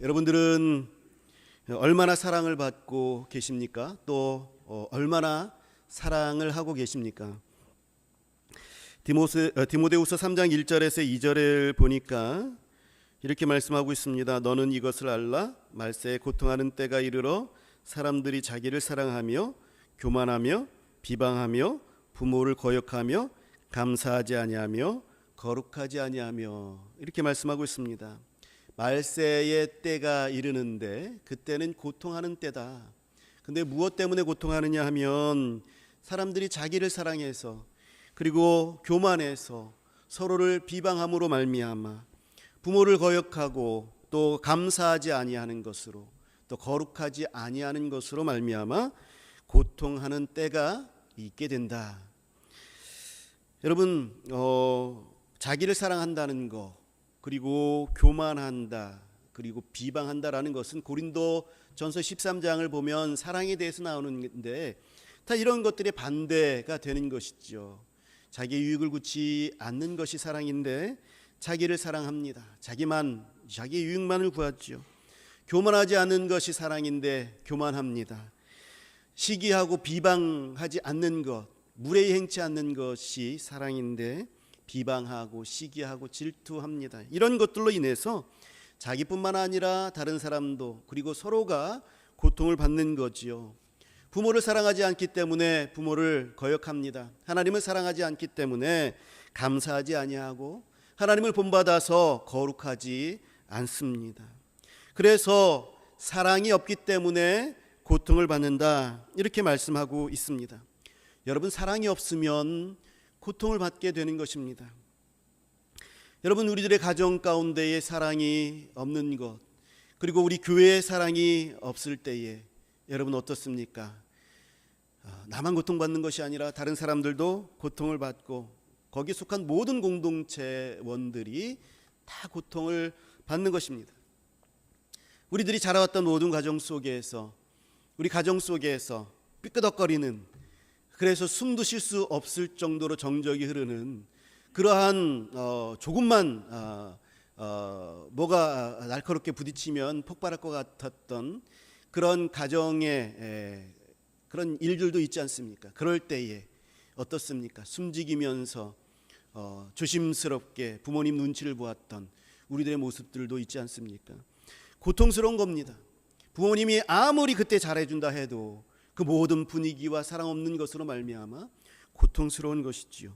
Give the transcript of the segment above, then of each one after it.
여러분들은 얼마나 사랑을 받고 계십니까? 또 얼마나 사랑을 하고 계십니까? 디모데후서 3장 1절에서 2절을 보니까 이렇게 말씀하고 있습니다. 너는 이것을 알라. 말세에 고통하는 때가 이르러 사람들이 자기를 사랑하며 교만하며 비방하며 부모를 거역하며 감사하지 아니하며 거룩하지 아니하며, 이렇게 말씀하고 있습니다. 말세의 때가 이르는데 그때는 고통하는 때다. 근데 무엇 때문에 고통하느냐 하면 사람들이 자기를 사랑해서, 그리고 교만해서 서로를 비방함으로 말미암아 부모를 거역하고 또 감사하지 아니하는 것으로, 또 거룩하지 아니하는 것으로 말미암아 고통하는 때가 있게 된다. 여러분, 자기를 사랑한다는 것, 그리고 교만한다, 그리고 비방한다라는 것은 고린도전서 13장을 보면 사랑에 대해서 나오는데 다 이런 것들의 반대가 되는 것이죠. 자기 유익을 굳지 않는 것이 사랑인데 자기를 사랑합니다. 자기 유익만을 구하죠. 교만하지 않는 것이 사랑인데 교만합니다. 시기하고 비방하지 않는 것, 무례히 행치 않는 것이 사랑인데 비방하고 시기하고 질투합니다. 이런 것들로 인해서 자기뿐만 아니라 다른 사람도, 그리고 서로가 고통을 받는 거지요. 부모를 사랑하지 않기 때문에 부모를 거역합니다. 하나님을 사랑하지 않기 때문에 감사하지 아니하고 하나님을 본받아서 거룩하지 않습니다. 그래서 사랑이 없기 때문에 고통을 받는다, 이렇게 말씀하고 있습니다. 여러분, 사랑이 없으면 고통을 받게 되는 것입니다. 여러분, 우리들의 가정 가운데에 사랑이 없는 것, 그리고 우리 교회의 사랑이 없을 때에 여러분 어떻습니까? 나만 고통받는 것이 아니라 다른 사람들도 고통을 받고 거기에 속한 모든 공동체원들이 다 고통을 받는 것입니다. 우리들이 자라왔던 모든 가정 속에서, 우리 가정 속에서 삐끄덕거리는, 그래서 숨도 쉴 수 없을 정도로 정적이 흐르는 그러한 조금만 뭐가 날카롭게 부딪히면 폭발할 것 같았던 그런 가정의 그런 일들도 있지 않습니까? 그럴 때에 어떻습니까? 숨지기면서 조심스럽게 부모님 눈치를 보았던 우리들의 모습들도 있지 않습니까? 고통스러운 겁니다. 부모님이 아무리 그때 잘해준다 해도 그 모든 분위기와 사랑 없는 것으로 말미암아 고통스러운 것이지요.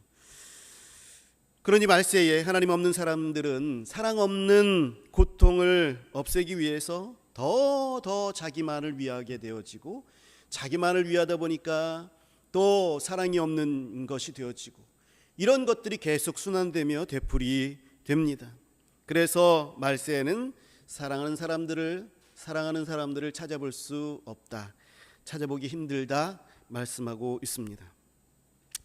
그러니 말세에 하나님 없는 사람들은 사랑 없는 고통을 없애기 위해서 더 자기만을 위하게 되어지고, 자기만을 위하다 보니까 또 사랑이 없는 것이 되어지고, 이런 것들이 계속 순환되며 되풀이 됩니다. 그래서 말세에는 사랑하는 사람들을 찾아볼 수 없다, 찾아보기 힘들다 말씀하고 있습니다.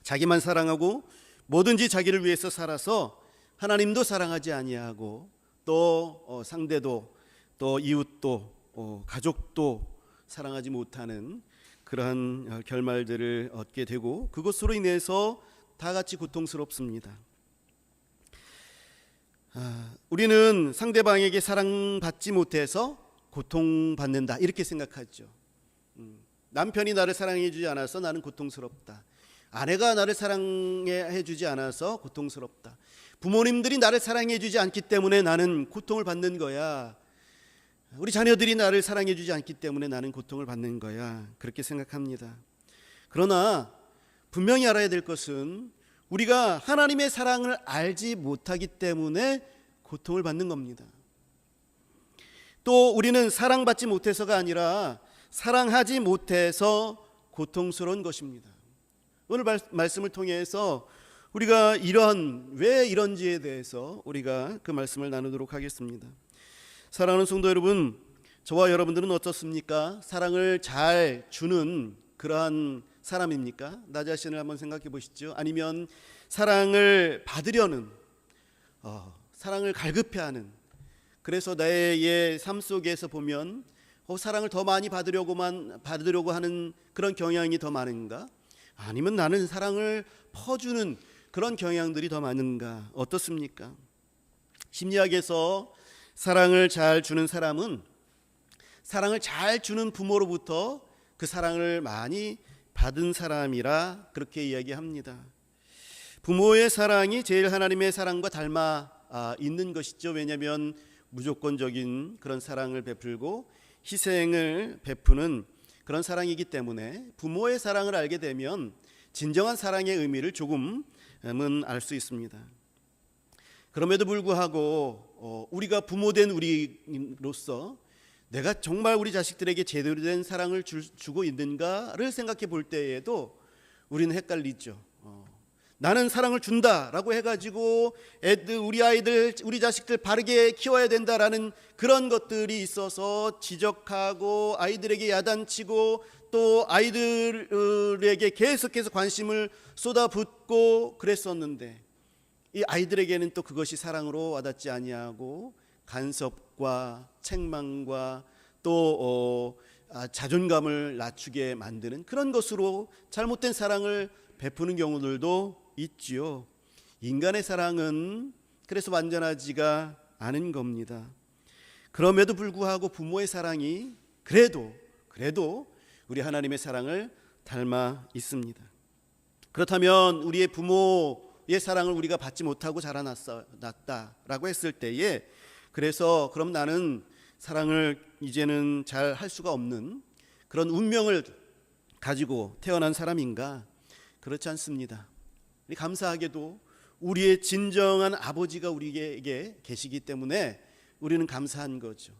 자기만 사랑하고 뭐든지 자기를 위해서 살아서 하나님도 사랑하지 아니하고 또 상대도, 또 이웃도, 가족도 사랑하지 못하는 그러한 결말들을 얻게 되고, 그것으로 인해서 다 같이 고통스럽습니다. 우리는 상대방에게 사랑받지 못해서 고통받는다, 이렇게 생각하죠. 남편이 나를 사랑해 주지 않아서 나는 고통스럽다. 아내가 나를 사랑해 주지 않아서 고통스럽다. 부모님들이 나를 사랑해 주지 않기 때문에 나는 고통을 받는 거야. 우리 자녀들이 나를 사랑해 주지 않기 때문에 나는 고통을 받는 거야, 그렇게 생각합니다. 그러나 분명히 알아야 될 것은 우리가 하나님의 사랑을 알지 못하기 때문에 고통을 받는 겁니다. 또 우리는 사랑받지 못해서가 아니라 사랑하지 못해서 고통스러운 것입니다. 오늘 말씀을 통해서 우리가 왜 이런지에 대해서 우리가 그 말씀을 나누도록 하겠습니다. 사랑하는 성도 여러분, 저와 여러분들은 어떻습니까? 사랑을 잘 주는 그러한 사람입니까? 나 자신을 한번 생각해 보시죠. 아니면 사랑을 받으려는, 사랑을 갈급해하는, 그래서 나의 삶 속에서 보면 사랑을 더 많이 받으려고 하는 그런 경향이 더 많은가? 아니면 나는 사랑을 퍼주는 그런 경향들이 더 많은가? 어떻습니까? 심리학에서 사랑을 잘 주는 사람은 사랑을 잘 주는 부모로부터 그 사랑을 많이 받은 사람이라 그렇게 이야기합니다. 부모의 사랑이 제일 하나님의 사랑과 닮아 있는 것이죠. 왜냐하면 무조건적인 그런 사랑을 베풀고 희생을 베푸는 그런 사랑이기 때문에 부모의 사랑을 알게 되면 진정한 사랑의 의미를 조금은 알 수 있습니다. 그럼에도 불구하고 우리가 부모된 우리로서 내가 정말 우리 자식들에게 제대로 된 사랑을 주고 있는가를 생각해 볼 때에도 우리는 헷갈리죠. 나는 사랑을 준다라고 해가지고 우리 아이들, 우리 자식들 바르게 키워야 된다라는 그런 것들이 있어서 지적하고 아이들에게 야단치고 또 아이들에게 계속해서 관심을 쏟아붓고 그랬었는데 이 아이들에게는 또 그것이 사랑으로 와닿지 아니하고 간섭과 책망과 또 자존감을 낮추게 만드는 그런 것으로 잘못된 사랑을 베푸는 경우들도 있지요. 인간의 사랑은 그래서 완전하지가 않은 겁니다. 그럼에도 불구하고 부모의 사랑이 그래도 우리 하나님의 사랑을 닮아 있습니다. 그렇다면 우리의 부모의 사랑을 우리가 받지 못하고 자라났다라고 했을 때에 그래서 그럼 나는 사랑을 이제는 잘 할 수가 없는 그런 운명을 가지고 태어난 사람인가? 그렇지 않습니다. 감사하게도 우리의 진정한 아버지가 우리에게 계시기 때문에 우리는 감사한 거죠.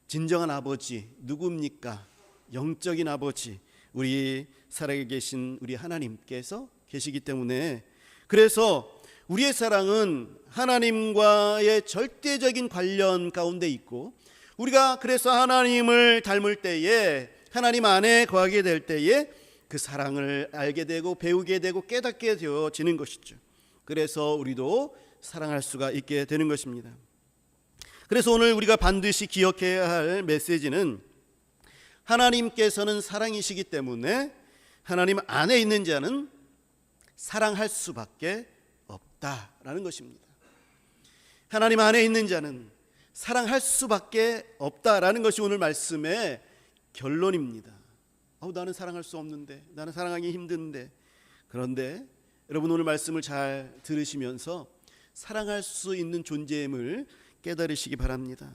진정한 아버지 누구입니까? 영적인 아버지, 우리 살아계 계신 우리 하나님께서 계시기 때문에 그래서 우리의 사랑은 하나님과의 절대적인 관련 가운데 있고 우리가 그래서 하나님을 닮을 때에 하나님 안에 거하게 될 때에 그 사랑을 알게 되고 배우게 되고 깨닫게 되어지는 것이죠. 그래서 우리도 사랑할 수가 있게 되는 것입니다. 그래서 오늘 우리가 반드시 기억해야 할 메시지는 하나님께서는 사랑이시기 때문에 하나님 안에 있는 자는 사랑할 수밖에 없다라는 것입니다. 하나님 안에 있는 자는 사랑할 수밖에 없다라는 것이 오늘 말씀의 결론입니다. 나는 사랑할 수 없는데, 나는 사랑하기 힘든데. 그런데 여러분 오늘 말씀을 잘 들으시면서 사랑할 수 있는 존재임을 깨달으시기 바랍니다.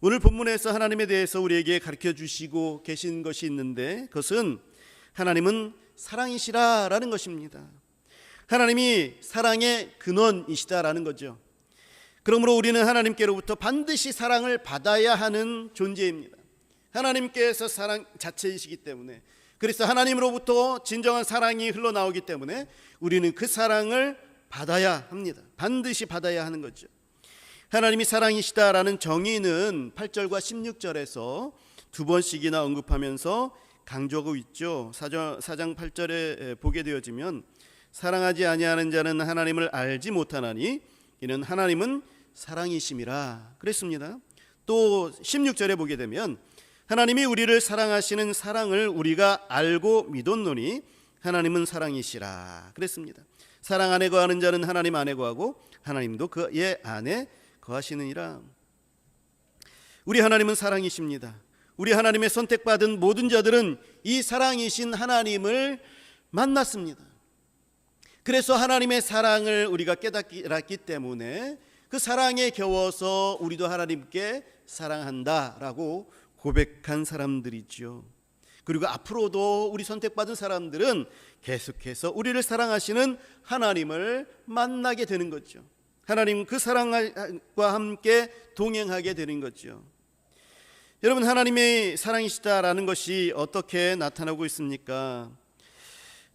오늘 본문에서 하나님에 대해서 우리에게 가르쳐 주시고 계신 것이 있는데 그것은 하나님은 사랑이시라라는 것입니다. 하나님이 사랑의 근원이시다라는 거죠. 그러므로 우리는 하나님께로부터 반드시 사랑을 받아야 하는 존재입니다. 하나님께서 사랑 자체이시기 때문에 그래서 하나님으로부터 진정한 사랑이 흘러나오기 때문에 우리는 그 사랑을 받아야 합니다. 반드시 받아야 하는 거죠. 하나님이 사랑이시다라는 정의는 8절과 16절에서 두 번씩이나 언급하면서 강조하고 있죠. 4장 8절에 보게 되어지면 사랑하지 아니하는 자는 하나님을 알지 못하나니 이는 하나님은 사랑이심이라 그랬습니다. 또 16절에 보게 되면 하나님이 우리를 사랑하시는 사랑을 우리가 알고 믿었노니 하나님은 사랑이시라 그랬습니다. 사랑 안에 거하는 자는 하나님 안에 거하고 하나님도 그의 안에 거하시느니라. 우리 하나님은 사랑이십니다. 우리 하나님의 선택받은 모든 자들은 이 사랑이신 하나님을 만났습니다. 그래서 하나님의 사랑을 우리가 깨닫기 때문에 그 사랑에 겨워서 우리도 하나님께 사랑한다라고 고백한 사람들이죠. 그리고 앞으로도 우리 선택받은 사람들은 계속해서 우리를 사랑하시는 하나님을 만나게 되는 거죠. 하나님 그 사랑과 함께 동행하게 되는 거죠. 여러분 하나님의 사랑이시다라는 것이 어떻게 나타나고 있습니까?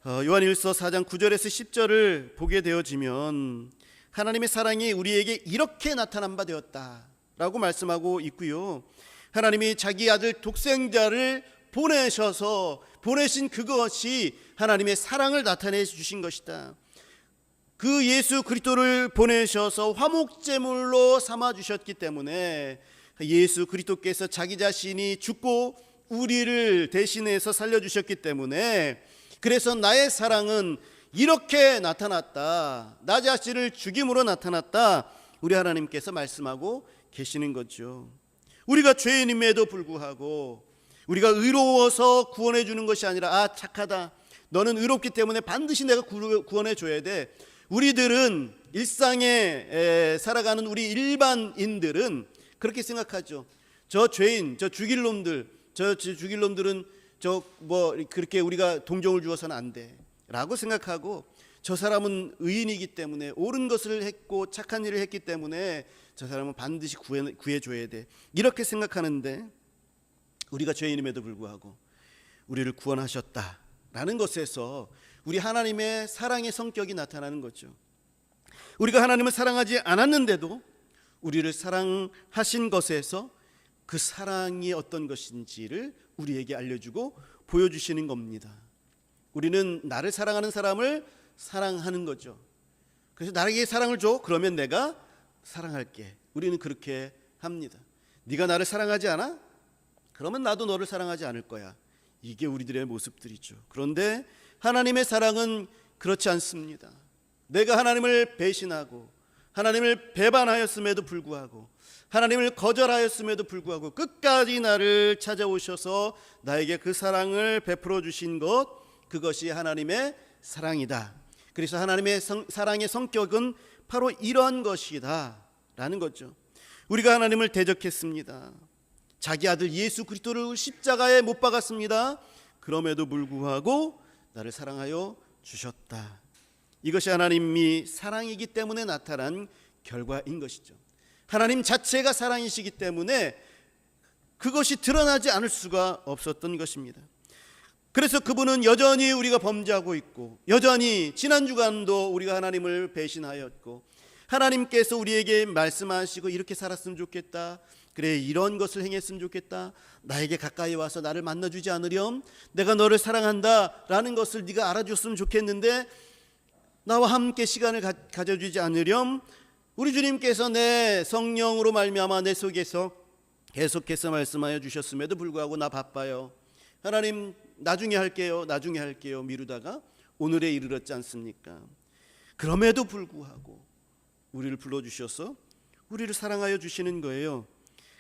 요한일서 4장 9절에서 10절을 보게 되어지면 하나님의 사랑이 우리에게 이렇게 나타난 바 되었다라고 말씀하고 있고요. 하나님이 자기 아들 독생자를 보내신 그것이 하나님의 사랑을 나타내 주신 것이다. 그 예수 그리스도를 보내셔서 화목제물로 삼아 주셨기 때문에 예수 그리스도께서 자기 자신이 죽고 우리를 대신해서 살려주셨기 때문에 그래서 나의 사랑은 이렇게 나타났다. 나 자신을 죽임으로 나타났다. 우리 하나님께서 말씀하고 계시는 거죠. 우리가 죄인임에도 불구하고 우리가 의로워서 구원해 주는 것이 아니라 아 착하다, 너는 의롭기 때문에 반드시 내가 구원해 줘야 돼. 우리들은 일상에 살아가는 우리 일반인들은 그렇게 생각하죠. 저 죄인, 저 죽일 놈들은 그렇게 우리가 동정을 주어서는 안 돼라고 생각하고, 저 사람은 의인이기 때문에 옳은 것을 했고 착한 일을 했기 때문에 저 사람은 반드시 구해줘야 돼, 이렇게 생각하는데, 우리가 죄인임에도 불구하고 우리를 구원하셨다라는 것에서 우리 하나님의 사랑의 성격이 나타나는 거죠. 우리가 하나님을 사랑하지 않았는데도 우리를 사랑하신 것에서 그 사랑이 어떤 것인지를 우리에게 알려주고 보여주시는 겁니다. 우리는 나를 사랑하는 사람을 사랑하는 거죠. 그래서 나에게 사랑을 줘, 그러면 내가 사랑할게. 우리는 그렇게 합니다. 네가 나를 사랑하지 않아? 그러면 나도 너를 사랑하지 않을 거야. 이게 우리들의 모습들이죠. 그런데 하나님의 사랑은 그렇지 않습니다. 내가 하나님을 배신하고 하나님을 배반하였음에도 불구하고 하나님을 거절하였음에도 불구하고 끝까지 나를 찾아오셔서 나에게 그 사랑을 베풀어 주신 것, 그것이 하나님의 사랑이다. 그래서 하나님의 사랑의 성격은 바로 이런 것이다 라는 거죠. 우리가 하나님을 대적했습니다. 자기 아들 예수 그리스도를 십자가에 못 박았습니다. 그럼에도 불구하고 나를 사랑하여 주셨다. 이것이 하나님이 사랑이기 때문에 나타난 결과인 것이죠. 하나님 자체가 사랑이시기 때문에 그것이 드러나지 않을 수가 없었던 것입니다. 그래서 그분은 여전히 우리가 범죄하고 있고, 여전히 지난 주간도 우리가 하나님을 배신하였고, 하나님께서 우리에게 말씀하시고 이렇게 살았으면 좋겠다, 그래 이런 것을 행했으면 좋겠다, 나에게 가까이 와서 나를 만나주지 않으렴, 내가 너를 사랑한다 라는 것을 네가 알아줬으면 좋겠는데 나와 함께 시간을 가져주지 않으렴. 우리 주님께서 내 성령으로 말미암아 내 속에서 계속해서 말씀하여 주셨음에도 불구하고 나 바빠요, 하나님 나중에 할게요 미루다가 오늘에 이르렀지 않습니까? 그럼에도 불구하고 우리를 불러주셔서 우리를 사랑하여 주시는 거예요.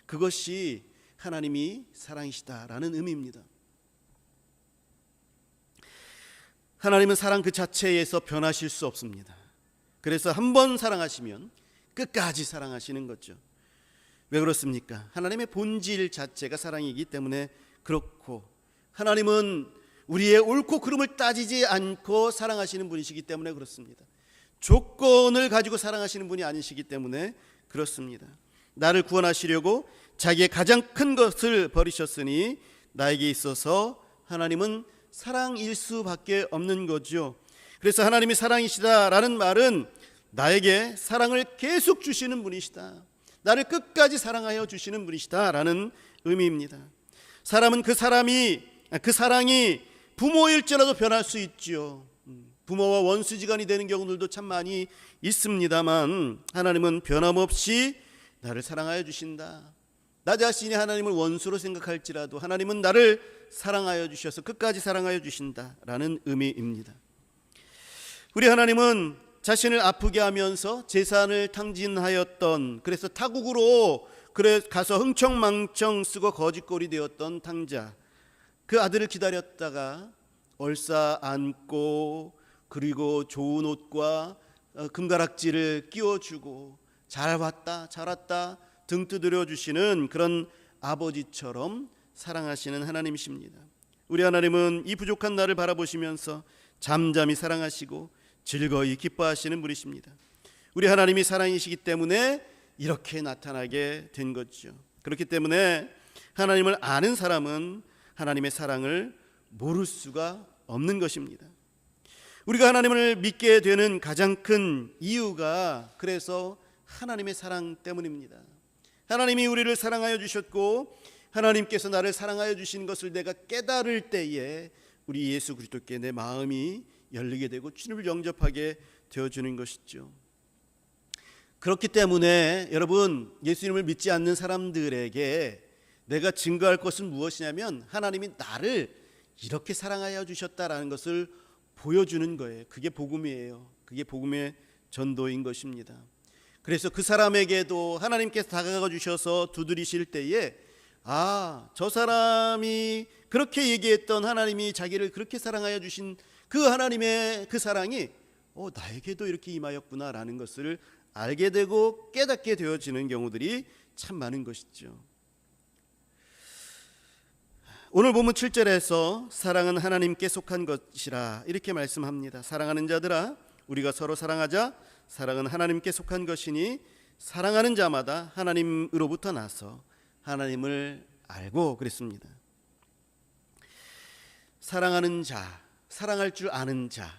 그것이 하나님이 사랑이시다라는 의미입니다. 하나님은 사랑 그 자체에서 변하실 수 없습니다. 그래서 한 번 사랑하시면 끝까지 사랑하시는 거죠. 왜 그렇습니까? 하나님의 본질 자체가 사랑이기 때문에 그렇고, 하나님은 우리의 옳고 그름을 따지지 않고 사랑하시는 분이시기 때문에 그렇습니다. 조건을 가지고 사랑하시는 분이 아니시기 때문에 그렇습니다. 나를 구원하시려고 자기의 가장 큰 것을 버리셨으니 나에게 있어서 하나님은 사랑일 수밖에 없는 거죠. 그래서 하나님이 사랑이시다라는 말은 나에게 사랑을 계속 주시는 분이시다, 나를 끝까지 사랑하여 주시는 분이시다라는 의미입니다. 사람은 그 사랑이 부모일지라도 변할 수 있지요. 부모와 원수지간이 되는 경우들도 참 많이 있습니다만, 하나님은 변함없이 나를 사랑하여 주신다. 나 자신이 하나님을 원수로 생각할지라도 하나님은 나를 사랑하여 주셔서 끝까지 사랑하여 주신다라는 의미입니다. 우리 하나님은 자신을 아프게 하면서 재산을 탕진하였던, 그래서 타국으로 가서 흥청망청 쓰고 거짓골이 되었던 탕자, 그 아들을 기다렸다가 얼싸 안고, 그리고 좋은 옷과 금가락지를 끼워주고 잘 왔다 등 두드려 주시는 그런 아버지처럼 사랑하시는 하나님이십니다. 우리 하나님은 이 부족한 나를 바라보시면서 잠잠히 사랑하시고 즐거이 기뻐하시는 분이십니다. 우리 하나님이 사랑이시기 때문에 이렇게 나타나게 된 거죠. 그렇기 때문에 하나님을 아는 사람은 하나님의 사랑을 모를 수가 없는 것입니다. 우리가 하나님을 믿게 되는 가장 큰 이유가 그래서 하나님의 사랑 때문입니다. 하나님이 우리를 사랑하여 주셨고, 하나님께서 나를 사랑하여 주신 것을 내가 깨달을 때에 우리 예수 그리스도께 내 마음이 열리게 되고 주님을 영접하게 되어주는 것이죠. 그렇기 때문에 여러분, 예수님을 믿지 않는 사람들에게 내가 증거할 것은 무엇이냐면 하나님이 나를 이렇게 사랑하여 주셨다라는 것을 보여주는 거예요. 그게 복음이에요. 그게 복음의 전도인 것입니다. 그래서 그 사람에게도 하나님께서 다가가 주셔서 두드리실 때에 저 사람이 그렇게 얘기했던 하나님이 자기를 그렇게 사랑하여 주신 그 하나님의 그 사랑이 나에게도 이렇게 임하였구나라는 것을 알게 되고 깨닫게 되어지는 경우들이 참 많은 것이죠. 오늘 본문 7절에서 사랑은 하나님께 속한 것이라 이렇게 말씀합니다. 사랑하는 자들아 우리가 서로 사랑하자. 사랑은 하나님께 속한 것이니 사랑하는 자마다 하나님으로부터 나서 하나님을 알고 그랬습니다. 사랑하는 자, 사랑할 줄 아는 자,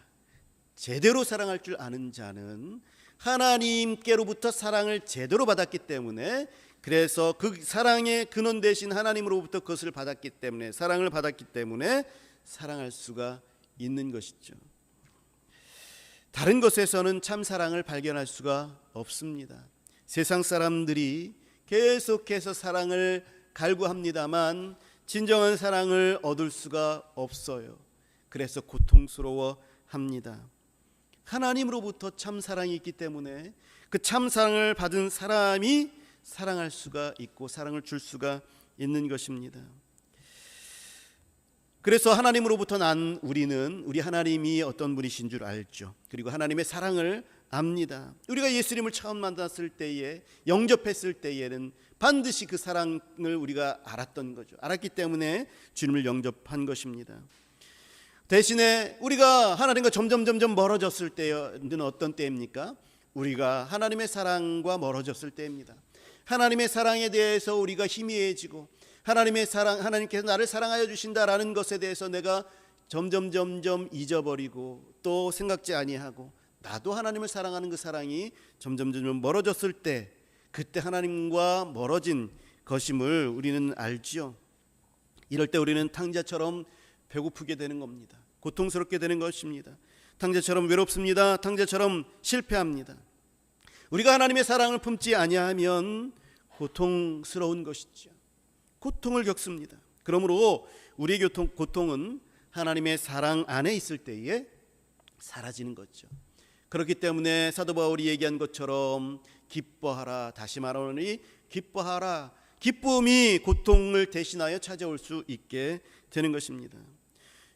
제대로 사랑할 줄 아는 자는 하나님께로부터 사랑을 제대로 받았기 때문에, 그래서 그 사랑의 근원 되신 하나님으로부터 그것을 받았기 때문에, 사랑을 받았기 때문에 사랑할 수가 있는 것이죠. 다른 것에서는 참 사랑을 발견할 수가 없습니다. 세상 사람들이 계속해서 사랑을 갈구합니다만 진정한 사랑을 얻을 수가 없어요. 그래서 고통스러워합니다. 하나님으로부터 참 사랑이 있기 때문에 그 참 사랑을 받은 사람이 사랑할 수가 있고 사랑을 줄 수가 있는 것입니다. 그래서 하나님으로부터 난 우리는 우리 하나님이 어떤 분이신 줄 알죠. 그리고 하나님의 사랑을 압니다. 우리가 예수님을 처음 만났을 때에, 영접했을 때에는 반드시 그 사랑을 우리가 알았던 거죠. 알았기 때문에 주님을 영접한 것입니다. 대신에 우리가 하나님과 점점 멀어졌을 때는 어떤 때입니까? 우리가 하나님의 사랑과 멀어졌을 때입니다. 하나님의 사랑에 대해서 우리가 희미해지고, 하나님의 사랑, 하나님께서 나를 사랑하여 주신다라는 것에 대해서 내가 점점 잊어버리고 또 생각지 아니하고, 나도 하나님을 사랑하는 그 사랑이 점점 멀어졌을 때, 그때 하나님과 멀어진 것임을 우리는 알지요. 이럴 때 우리는 탕자처럼 배고프게 되는 겁니다. 고통스럽게 되는 것입니다. 탕자처럼 외롭습니다. 탕자처럼 실패합니다. 우리가 하나님의 사랑을 품지 아니하면 고통스러운 것이죠. 고통을 겪습니다. 그러므로 우리의 고통은 하나님의 사랑 안에 있을 때에 사라지는 거죠. 그렇기 때문에 사도 바울이 얘기한 것처럼 기뻐하라, 다시 말하노니 기뻐하라. 기쁨이 고통을 대신하여 찾아올 수 있게 되는 것입니다.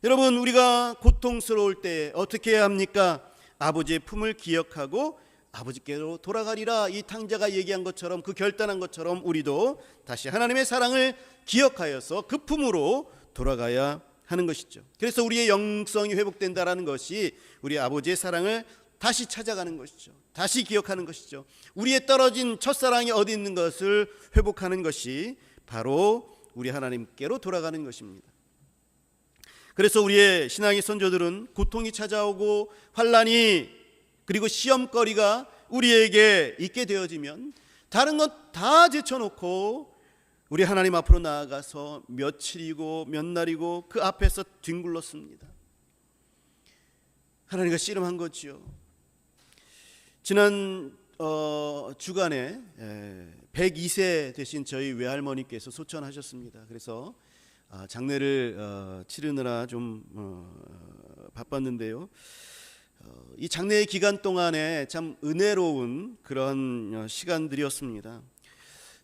여러분, 우리가 고통스러울 때 어떻게 해야 합니까? 아버지의 품을 기억하고 아버지께로 돌아가리라. 이 탕자가 얘기한 것처럼, 그 결단한 것처럼 우리도 다시 하나님의 사랑을 기억하여서 그 품으로 돌아가야 하는 것이죠. 그래서 우리의 영성이 회복된다라는 것이 우리 아버지의 사랑을 다시 찾아가는 것이죠. 다시 기억하는 것이죠. 우리의 떨어진 첫사랑이 어디 있는 것을 회복하는 것이 바로 우리 하나님께로 돌아가는 것입니다. 그래서 우리의 신앙의 선조들은 고통이 찾아오고 환난이, 그리고 시험거리가 우리에게 있게 되어지면 다른 것 다 제쳐놓고 우리 하나님 앞으로 나아가서 며칠이고 몇 날이고 그 앞에서 뒹굴렀습니다. 하나님과 씨름한 거지요. 지난 주간에 102세 되신 저희 외할머니께서 소천하셨습니다. 그래서 장례를 치르느라 좀 바빴는데요. 이 장례의 기간 동안에 참 은혜로운 그런 시간들이었습니다.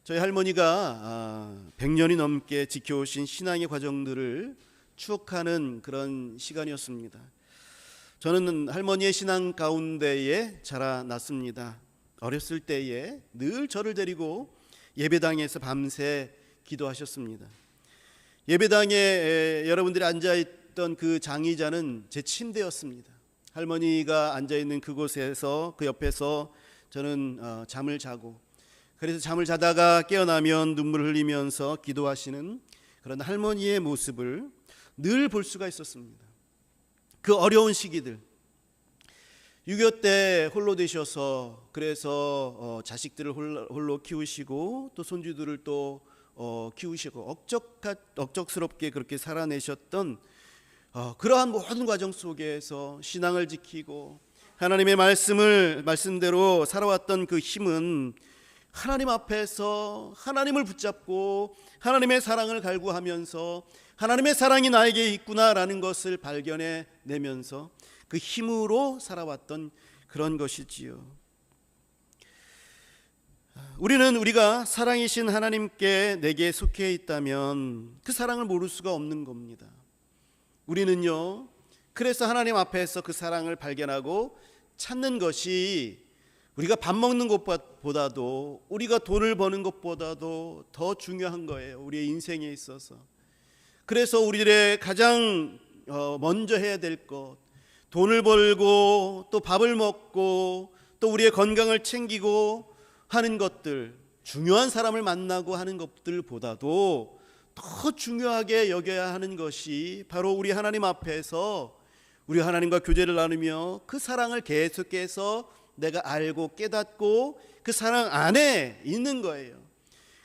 저희 할머니가 100년이 넘게 지켜오신 신앙의 과정들을 추억하는 그런 시간이었습니다. 저는 할머니의 신앙 가운데에 자라났습니다. 어렸을 때에 늘 저를 데리고 예배당에서 밤새 기도하셨습니다. 예배당에 여러분들이 앉아있던 그 장의자는 제 침대였습니다. 할머니가 앉아있는 그곳에서, 그 옆에서 저는 잠을 자고, 그래서 잠을 자다가 깨어나면 눈물을 흘리면서 기도하시는 그런 할머니의 모습을 늘 볼 수가 있었습니다. 그 어려운 시기들, 6.25 때 홀로 되셔서 그래서 자식들을 홀로 키우시고 또 손주들을 또 키우시고 억적스럽게 그렇게 살아내셨던 그러한 모든 과정 속에서 신앙을 지키고 하나님의 말씀대로 살아왔던 그 힘은 하나님 앞에서 하나님을 붙잡고 하나님의 사랑을 갈구하면서 하나님의 사랑이 나에게 있구나라는 것을 발견해 내면서 그 힘으로 살아왔던 그런 것이지요. 우리는 우리가 사랑이신 하나님께 내게 속해 있다면 그 사랑을 모를 수가 없는 겁니다. 우리는요, 그래서 하나님 앞에서 그 사랑을 발견하고 찾는 것이 우리가 밥 먹는 것보다도, 우리가 돈을 버는 것보다도 더 중요한 거예요, 우리의 인생에 있어서. 그래서 우리들의 가장 먼저 해야 될 것, 돈을 벌고 또 밥을 먹고 또 우리의 건강을 챙기고 하는 것들, 중요한 사람을 만나고 하는 것들보다도 더 중요하게 여겨야 하는 것이 바로 우리 하나님 앞에서 우리 하나님과 교제를 나누며 그 사랑을 계속해서 내가 알고 깨닫고 그 사랑 안에 있는 거예요.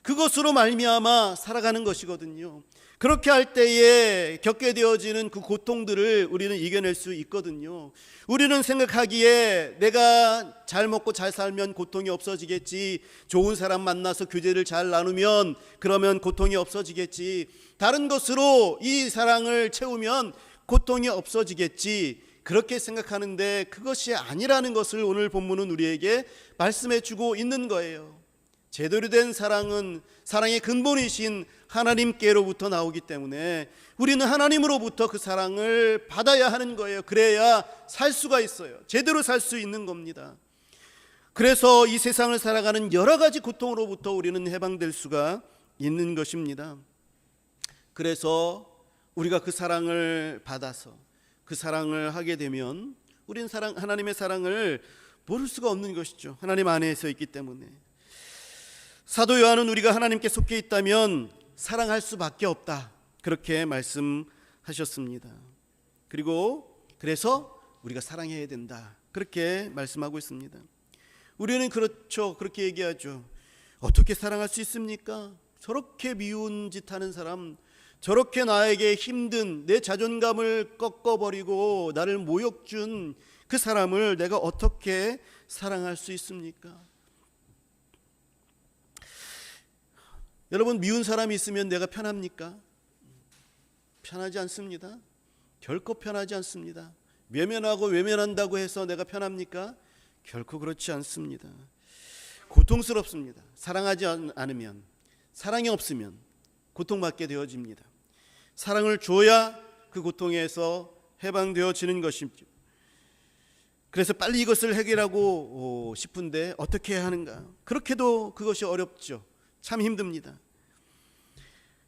그것으로 말미암아 살아가는 것이거든요. 그렇게 할 때에 겪게 되어지는 그 고통들을 우리는 이겨낼 수 있거든요. 우리는 생각하기에 내가 잘 먹고 잘 살면 고통이 없어지겠지, 좋은 사람 만나서 교제를 잘 나누면 그러면 고통이 없어지겠지, 다른 것으로 이 사랑을 채우면 고통이 없어지겠지, 그렇게 생각하는데 그것이 아니라는 것을 오늘 본문은 우리에게 말씀해 주고 있는 거예요. 제대로 된 사랑은 사랑의 근본이신 하나님께로부터 나오기 때문에 우리는 하나님으로부터 그 사랑을 받아야 하는 거예요. 그래야 살 수가 있어요. 제대로 살 수 있는 겁니다. 그래서 이 세상을 살아가는 여러 가지 고통으로부터 우리는 해방될 수가 있는 것입니다. 그래서 우리가 그 사랑을 받아서 그 사랑을 하게 되면 우리는 하나님의 사랑을 모를 수가 없는 것이죠. 하나님 안에서 있기 때문에. 사도 요한은 우리가 하나님께 속해 있다면 사랑할 수밖에 없다, 그렇게 말씀하셨습니다. 그리고 그래서 우리가 사랑해야 된다, 그렇게 말씀하고 있습니다. 우리는 그렇죠, 그렇게 얘기하죠. 어떻게 사랑할 수 있습니까? 저렇게 미운 짓 하는 사람, 저렇게 나에게 힘든 내 자존감을 꺾어버리고 나를 모욕 준 그 사람을 내가 어떻게 사랑할 수 있습니까? 여러분, 미운 사람이 있으면 내가 편합니까? 편하지 않습니다. 결코 편하지 않습니다. 외면하고 외면한다고 해서 내가 편합니까? 결코 그렇지 않습니다. 고통스럽습니다. 사랑하지 않으면, 사랑이 없으면 고통받게 되어집니다. 사랑을 줘야 그 고통에서 해방되어지는 것입니다. 그래서 빨리 이것을 해결하고 싶은데 어떻게 해야 하는가? 그렇게도 그것이 어렵죠. 참 힘듭니다.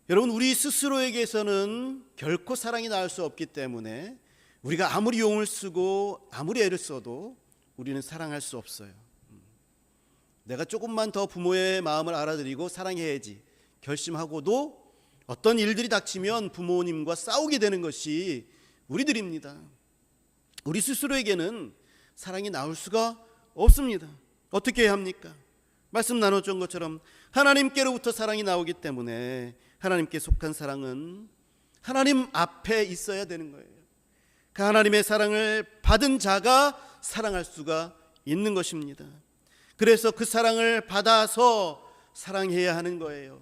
여러분, 우리 스스로에게서는 결코 사랑이 나올 수 없기 때문에 우리가 아무리 용을 쓰고 아무리 애를 써도 우리는 사랑할 수 없어요. 내가 조금만 더 부모의 마음을 알아들이고 사랑해야지 결심하고도 어떤 일들이 닥치면 부모님과 싸우게 되는 것이 우리들입니다. 우리 스스로에게는 사랑이 나올 수가 없습니다. 어떻게 해야 합니까? 말씀 나눴던 것처럼 하나님께로부터 사랑이 나오기 때문에 하나님께 속한 사랑은 하나님 앞에 있어야 되는 거예요. 그 하나님의 사랑을 받은 자가 사랑할 수가 있는 것입니다. 그래서 그 사랑을 받아서 사랑해야 하는 거예요.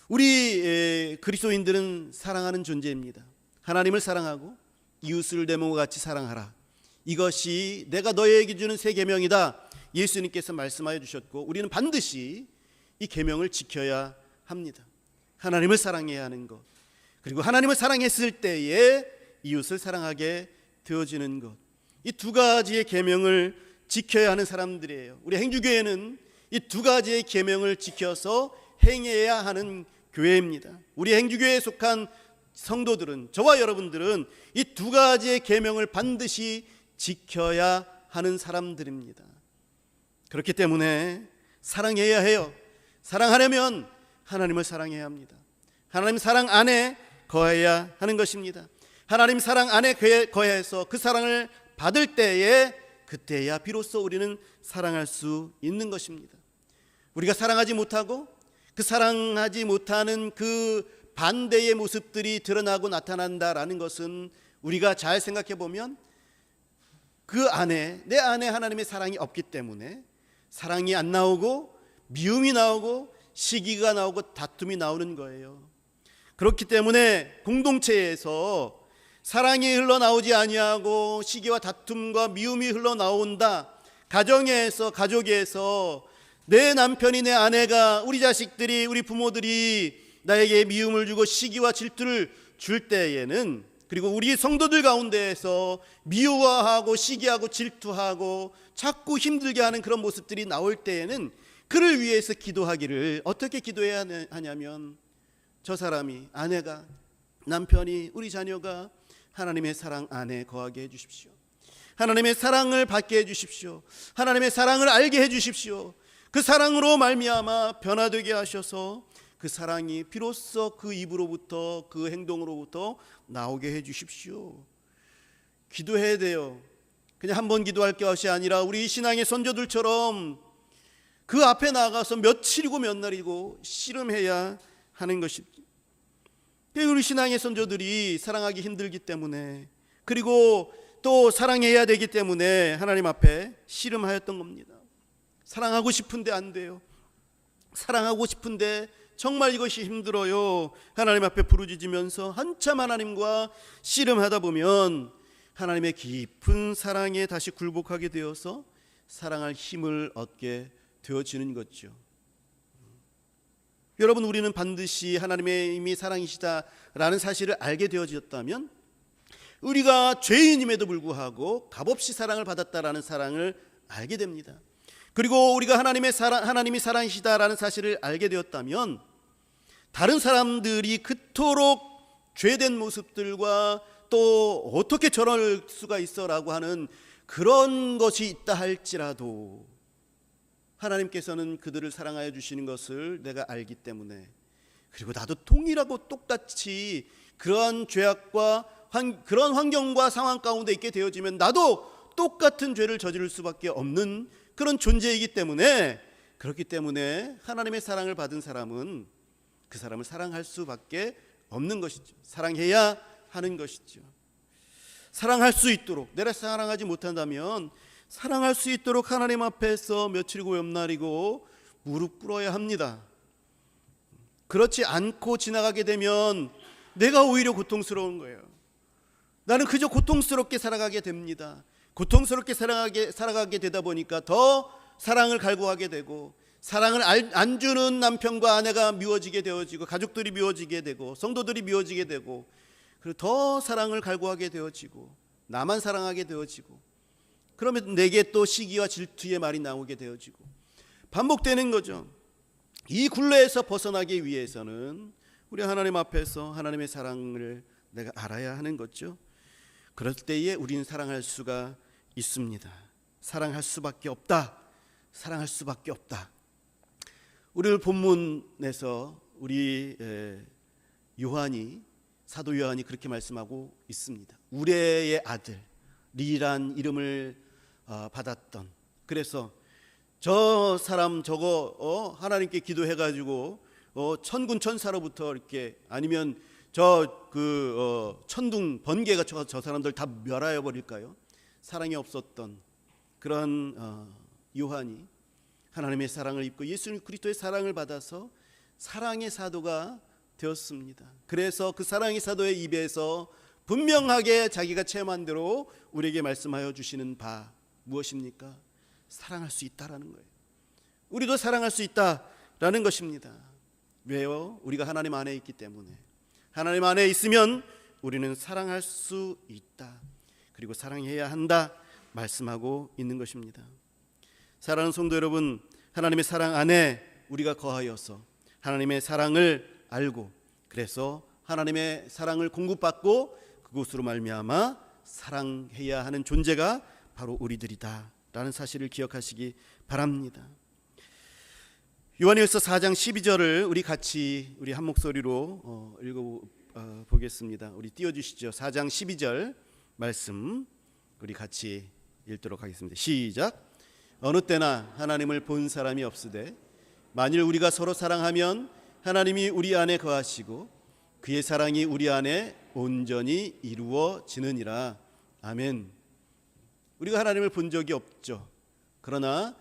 우리 그리스도인들은 사랑하는 존재입니다. 하나님을 사랑하고 이웃을 내 몸과 같이 사랑하라. 이것이 내가 너희에게 주는 새 계명이다, 예수님께서 말씀하여 주셨고 우리는 반드시 이 계명을 지켜야 합니다. 하나님을 사랑해야 하는 것, 그리고 하나님을 사랑했을 때에 이웃을 사랑하게 되어지는 것, 이 두 가지의 계명을 지켜야 하는 사람들이에요. 우리 행주교회는 이 두 가지의 계명을 지켜서 행해야 하는 교회입니다. 우리 행주교회에 속한 성도들은, 저와 여러분들은 이 두 가지의 계명을 반드시 지켜야 하는 사람들입니다. 그렇기 때문에 사랑해야 해요. 사랑하려면 하나님을 사랑해야 합니다. 하나님 사랑 안에 거해야 하는 것입니다. 하나님 사랑 안에 거해서 그 사랑을 받을 때에 그때야 비로소 우리는 사랑할 수 있는 것입니다. 우리가 사랑하지 못하고 그 사랑하지 못하는 그 반대의 모습들이 드러나고 나타난다라는 것은 우리가 잘 생각해 보면 그 안에, 내 안에 하나님의 사랑이 없기 때문에 사랑이 안 나오고 미움이 나오고 시기가 나오고 다툼이 나오는 거예요. 그렇기 때문에 공동체에서 사랑이 흘러나오지 아니하고 시기와 다툼과 미움이 흘러나온다, 가정에서 가족에서 내 남편이, 내 아내가, 우리 자식들이, 우리 부모들이 나에게 미움을 주고 시기와 질투를 줄 때에는, 그리고 우리 성도들 가운데에서 미워하고 시기하고 질투하고 자꾸 힘들게 하는 그런 모습들이 나올 때에는 그를 위해서 기도하기를 어떻게 기도해야 하냐면, 저 사람이, 아내가, 남편이, 우리 자녀가 하나님의 사랑 안에 거하게 해주십시오. 하나님의 사랑을 받게 해주십시오. 하나님의 사랑을 알게 해주십시오. 그 사랑으로 말미암아 변화되게 하셔서 그 사랑이 비로소 그 입으로부터, 그 행동으로부터 나오게 해주십시오. 기도해야 돼요. 그냥 한 번 기도할 것이 아니라 우리 신앙의 선조들처럼 그 앞에 나가서 며칠이고 몇 날이고 씨름해야 하는 것입니다. 우리 신앙의 선조들이 사랑하기 힘들기 때문에, 그리고 또 사랑해야 되기 때문에 하나님 앞에 씨름하였던 겁니다. 사랑하고 싶은데 안 돼요. 사랑하고 싶은데 정말 이것이 힘들어요. 하나님 앞에 부르짖으면서 한참 하나님과 씨름하다 보면 하나님의 깊은 사랑에 다시 굴복하게 되어서 사랑할 힘을 얻게 되어지는 거죠. 여러분, 우리는 반드시 하나님의 이미 사랑이시다라는 사실을 알게 되어졌다면, 우리가 죄인임에도 불구하고 값없이 사랑을 받았다라는 사랑을 알게 됩니다. 그리고 우리가 하나님이 사랑이시다라는 사실을 알게 되었다면, 다른 사람들이 그토록 죄된 모습들과 또 어떻게 저럴 수가 있어라고 하는 그런 것이 있다 할지라도 하나님께서는 그들을 사랑하여 주시는 것을 내가 알기 때문에, 그리고 나도 동일하고 똑같이 그러한 죄악과 그런 환경과 상황 가운데 있게 되어지면 나도 똑같은 죄를 저지를 수밖에 없는 그런 존재이기 때문에, 그렇기 때문에 하나님의 사랑을 받은 사람은 그 사람을 사랑할 수밖에 없는 것이죠. 사랑해야 하는 것이죠. 사랑할 수 있도록, 내가 사랑하지 못한다면 사랑할 수 있도록 하나님 앞에서 며칠이고 몇 날이고 무릎 꿇어야 합니다. 그렇지 않고 지나가게 되면 내가 오히려 고통스러운 거예요. 나는 그저 고통스럽게 살아가게 됩니다. 고통스럽게 살아가게 되다 보니까 더 사랑을 갈구하게 되고, 사랑을 안 주는 남편과 아내가 미워지게 되어지고, 가족들이 미워지게 되고, 성도들이 미워지게 되고, 그리고 더 사랑을 갈구하게 되어지고, 나만 사랑하게 되어지고, 그러면 내게 또 시기와 질투의 말이 나오게 되어지고 반복되는 거죠. 이 굴레에서 벗어나기 위해서는 우리 하나님 앞에서 하나님의 사랑을 내가 알아야 하는 거죠. 그럴 때에 우리는 사랑할 수가 있습니다. 사랑할 수밖에 없다. 사랑할 수밖에 없다. 오늘 본문에서 우리 요한이, 사도 요한이 그렇게 말씀하고 있습니다. 우레의 아들 리란 이름을 받았던, 그래서 저 사람 저거 하나님께 기도해가지고 천군 천사로부터 이렇게, 아니면 천둥 번개가 저 사람들 다 멸하여 버릴까요? 사랑이 없었던 그런 요한이 하나님의 사랑을 입고 예수 그리스도의 사랑을 받아서 사랑의 사도가 되었습니다. 그래서 그 사랑의 사도의 입에서 분명하게 자기가 체험한 대로 우리에게 말씀하여 주시는 바 무엇입니까? 사랑할 수 있다라는 거예요. 우리도 사랑할 수 있다라는 것입니다. 왜요? 우리가 하나님 안에 있기 때문에. 하나님 안에 있으면 우리는 사랑할 수 있다, 그리고 사랑해야 한다 말씀하고 있는 것입니다. 사랑하는 성도 여러분, 하나님의 사랑 안에 우리가 거하여서 하나님의 사랑을 알고, 그래서 하나님의 사랑을 공급받고 그것으로 말미암아 사랑해야 하는 존재가 바로 우리들이다 라는 사실을 기억하시기 바랍니다. 요한일서 4장 12절을 우리 한 목소리로 읽어보겠습니다. 우리 띄워주시죠. 4장 12절 말씀 우리 같이 읽도록 하겠습니다. 시작. 어느 때나 하나님을 본 사람이 없으되 만일 우리가 서로 사랑하면 하나님이 우리 안에 거하시고 그의 사랑이 우리 안에 온전히 이루어지느니라. 아멘. 우리가 하나님을 본 적이 없죠. 그러나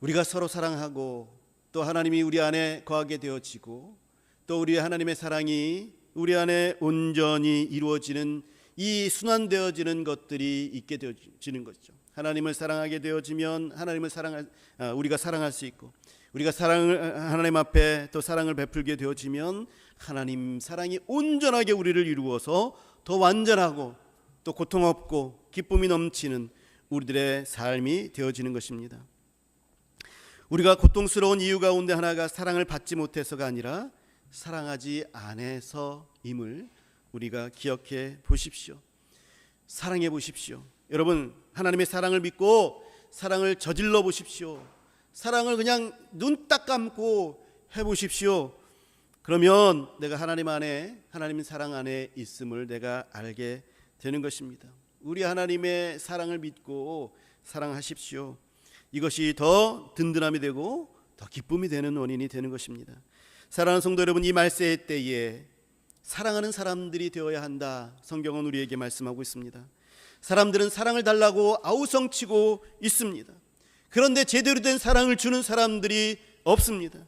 우리가 서로 사랑하고 또 하나님이 우리 안에 거하게 되어지고 또 우리 하나님의 사랑이 우리 안에 온전히 이루어지는, 이 순환되어지는 것들이 있게 되어지는 것이죠. 하나님을 사랑하게 되어지면 우리가 사랑할 수 있고, 우리가 하나님 앞에 또 사랑을 베풀게 되어지면 하나님 사랑이 온전하게 우리를 이루어서 더 완전하고 또 고통 없고 기쁨이 넘치는 우리들의 삶이 되어지는 것입니다. 우리가 고통스러운 이유 가운데 하나가 사랑을 받지 못해서가 아니라 사랑하지 않아서임을 우리가 기억해 보십시오. 사랑해 보십시오. 여러분, 하나님의 사랑을 믿고 사랑을 저질러 보십시오. 사랑을 그냥 눈 딱 감고 해보십시오. 그러면 내가 하나님 안에, 하나님 사랑 안에 있음을 내가 알게 되는 것입니다. 우리 하나님의 사랑을 믿고 사랑하십시오. 이것이 더 든든함이 되고 더 기쁨이 되는 원인이 되는 것입니다. 사랑하는 성도 여러분, 이 말세 때에 사랑하는 사람들이 되어야 한다. 성경은 우리에게 말씀하고 있습니다. 사람들은 사랑을 달라고 아우성치고 있습니다. 그런데 제대로 된 사랑을 주는 사람들이 없습니다.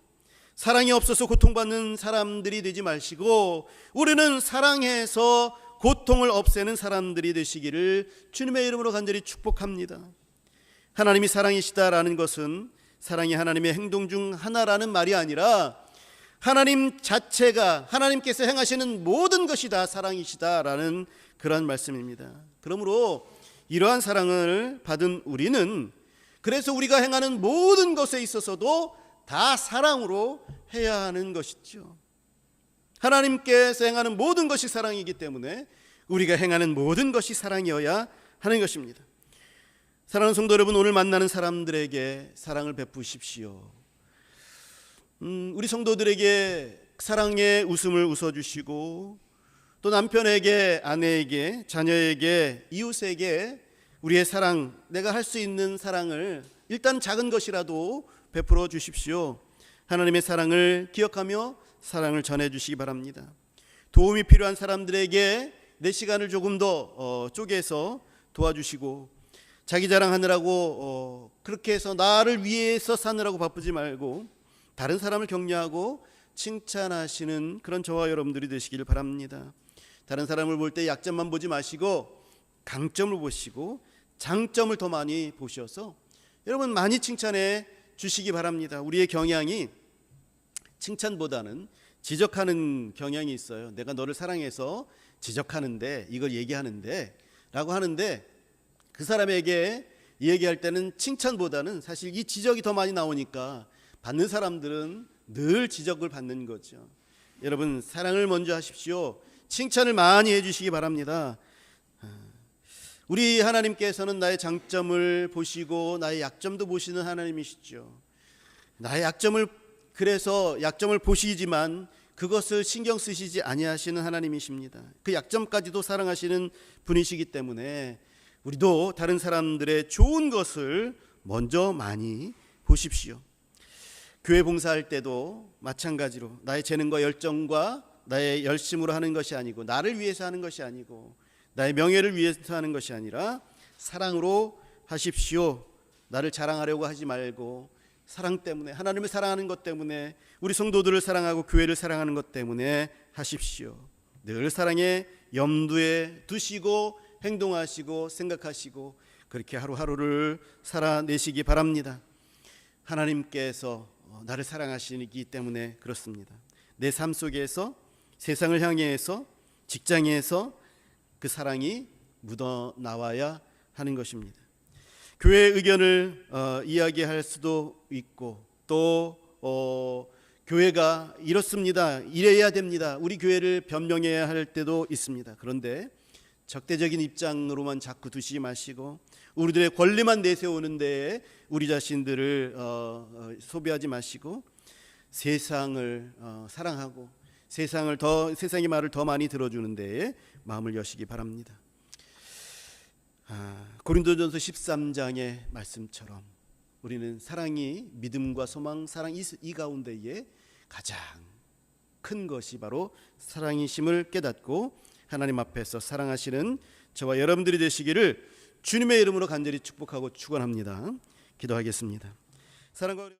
사랑이 없어서 고통받는 사람들이 되지 마시고 우리는 사랑해서 고통을 없애는 사람들이 되시기를 주님의 이름으로 간절히 축복합니다. 하나님이 사랑이시다라는 것은 사랑이 하나님의 행동 중 하나라는 말이 아니라 하나님 자체가, 하나님께서 행하시는 모든 것이 다 사랑이시다라는 그런 말씀입니다. 그러므로 이러한 사랑을 받은 우리는 그래서 우리가 행하는 모든 것에 있어서도 다 사랑으로 해야 하는 것이죠. 하나님께서 행하는 모든 것이 사랑이기 때문에 우리가 행하는 모든 것이 사랑이어야 하는 것입니다. 사랑하는 성도 여러분, 오늘 만나는 사람들에게 사랑을 베푸십시오. 우리 성도들에게 사랑의 웃음을 웃어주시고 또 남편에게, 아내에게, 자녀에게, 이웃에게 우리의 사랑, 내가 할 수 있는 사랑을 일단 작은 것이라도 베풀어 주십시오. 하나님의 사랑을 기억하며 사랑을 전해주시기 바랍니다. 도움이 필요한 사람들에게 내 시간을 조금 더 쪼개서 도와주시고, 자기 자랑하느라고 그렇게 해서 나를 위해서 사느라고 바쁘지 말고 다른 사람을 격려하고 칭찬하시는 그런 저와 여러분들이 되시길 바랍니다. 다른 사람을 볼 때 약점만 보지 마시고 강점을 보시고 장점을 더 많이 보셔서 여러분 많이 칭찬해 주시기 바랍니다. 우리의 경향이 칭찬보다는 지적하는 경향이 있어요. 내가 너를 사랑해서 지적하는데, 이걸 얘기하는데 라고 하는데, 그 사람에게 얘기할 때는 칭찬보다는 사실 이 지적이 더 많이 나오니까 받는 사람들은 늘 지적을 받는 거죠. 여러분, 사랑을 먼저 하십시오. 칭찬을 많이 해주시기 바랍니다. 우리 하나님께서는 나의 장점을 보시고 나의 약점도 보시는 하나님이시죠. 나의 약점을, 그래서 약점을 보시지만 그것을 신경 쓰시지 아니하시는 하나님이십니다. 그 약점까지도 사랑하시는 분이시기 때문에 우리도 다른 사람들의 좋은 것을 먼저 많이 보십시오. 교회 봉사할 때도 마찬가지로 나의 재능과 열정과 나의 열심으로 하는 것이 아니고, 나를 위해서 하는 것이 아니고, 나의 명예를 위해서 하는 것이 아니라 사랑으로 하십시오. 나를 자랑하려고 하지 말고 사랑 때문에, 하나님을 사랑하는 것 때문에, 우리 성도들을 사랑하고 교회를 사랑하는 것 때문에 하십시오. 늘 사랑에 염두에 두시고 행동하시고 생각하시고 그렇게 하루하루를 살아내시기 바랍니다. 하나님께서 나를 사랑하시기 때문에 그렇습니다. 내 삶 속에서, 세상을 향해서, 직장에서 그 사랑이 묻어나와야 하는 것입니다. 교회의 의견을 이야기할 수도 있고, 또 교회가 이렇습니다, 이래야 됩니다, 우리 교회를 변명해야 할 때도 있습니다. 그런데 적대적인 입장으로만 자꾸 두시지 마시고 우리들의 권리만 내세우는 데에 우리 자신들을 소비하지 마시고 세상을 사랑하고 세상의 말을 더 많이 들어주는 데에 마음을 여시기 바랍니다. 고린도전서 13장의 말씀처럼 우리는 사랑이 믿음과 소망, 사랑 이 가운데에 가장 큰 것이 바로 사랑이심을 깨닫고 하나님 앞에서 사랑하시는 저와 여러분들이 되시기를 주님의 이름으로 간절히 축복하고 축원합니다. 기도하겠습니다. 사랑과